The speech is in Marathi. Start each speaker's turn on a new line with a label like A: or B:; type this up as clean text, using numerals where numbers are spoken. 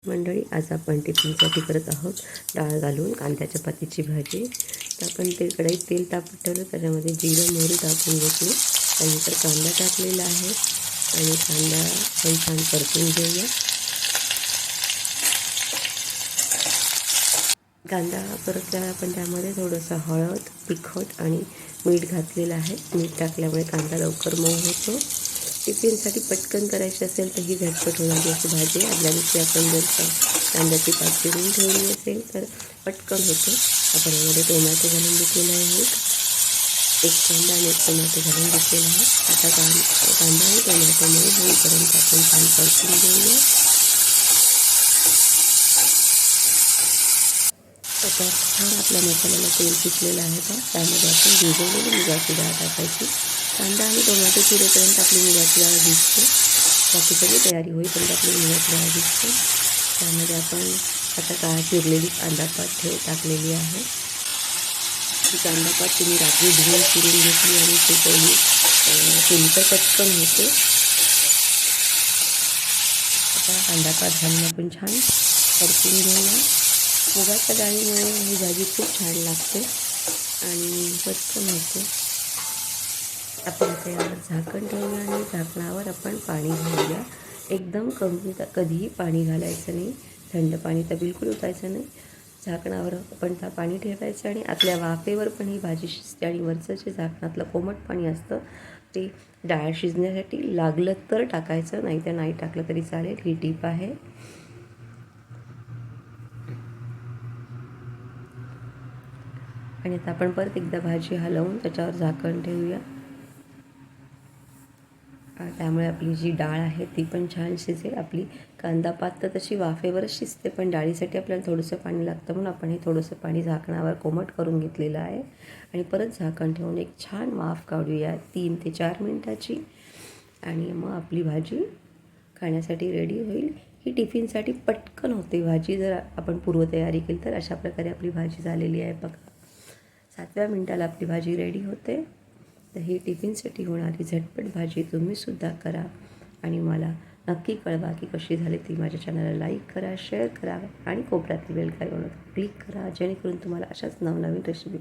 A: मंडळी, आज आपण टिफिनसाठी करत आहोत डाळ घालून कांद्या चपातीची भाजी. तर आपण कढईत तेल तापत ठेवलं, त्याच्यामध्ये जिरं मोहरी टाकून घेतली. त्यानंतर कांदा टाकलेला आहे आणि कांदा आपण छान परतून घेऊया. कांदा परतल्यावर आपण त्यामध्ये थोडंसं हळद, तिखट आणि मीठ घातलेलं आहे. मीठ टाकल्यामुळे कांदा लवकर मऊ होतो. टिफिनसाठी पटकन करायची असेल तर ही झटपट होणारी अशी भाजी आहे. आदल्या दिवशी आपण जर कांद्याची पात चिरून ठेवली असेल तर पटकन होते. आपण यामध्ये टोमॅटो घालून घेतलेला आहे. एक कांदा आणि एक टोमॅटो घालून घेतलेला आहे. आता कांदा आणि टोमॅटो मऊ होईपर्यंत आपण छान परतून घेऊया. आता छान आपल्या मसाल्याला तेल सुटलेलं आहे का, त्यामध्ये आपण भिजवलेली मुगाची डाळ टाकायची. कांदा आणि टोमॅटो चिरेपर्यंत आपली मुगाची डाळ भिजते. बाकी सगळी तयारी होईपर्यंत आपली मुगाची डाळ भिजते. त्यामध्ये आपण आता चिरलेली कांदापात टाकलेली आहे. ही कांदापात तुम्ही रात्री धुवून चिरून घेतली आणि शिजवली केली तर पटकन होते. आता कांदापात घालून आपण छान परतून घेऊया. मुगाच्या डाळीमुळे ही भाजी खूप छान लागते आणि पटकन होते. आपण त्यावर झाकण ठेवूया आणि झाकणावर आपण पाणी घालूया. एकदम कमी कधीही पाणी घालायचं नाही. थंड पाणी तर बिलकुल ओतायचं नाही. झाकणावर आपण पाणी ठेवायचं आणि आतल्या वाफेवर पण ही भाजी शिजते. आणि वरचं जे झाकणातलं कोमट पाणी असतं ते डाळ शिजण्यासाठी लागलं तर टाकायचं, नाही तर नाही टाकलं तरी चालेल. ही टीप आहे. आणि आता आपण परत एकदा भाजी हलवून त्याच्यावर झाकण ठेवूया. त्यामुळे आपली जी डाळ आहे ती पण छान शिजेल. आपली कांदापात तर तशी वाफेवरच शिजते, पण डाळीसाठी आपल्याला थोडंसं पाणी लागतं, म्हणून आपण हे थोडंसं पाणी झाकणावर कोमट करून घेतलेलं आहे. आणि परत झाकण ठेवून एक छान वाफ काढूया 3 ते 4 मिनटाची. आणि मग आपली भाजी खाण्यासाठी रेडी होईल. ही टिफिनसाठी पटकन होते भाजी जर आपण पूर्वतयारी केली तर. अशा प्रकारे आपली भाजी झालेली आहे बघा. 7व्या मिनटाला आपली भाजी रेडी होते. तर ही टिफिनसाठी होणारी झटपट भाजी तुम्हीसुद्धा करा आणि मला नक्की कळवा की कशी झाली ती. माझ्या चॅनलला लाईक करा, शेअर करा आणि कोपऱ्यातील बेल आयकॉनवर क्लिक करा, जेणेकरून तुम्हाला अशाच नवनवीन रेसिपी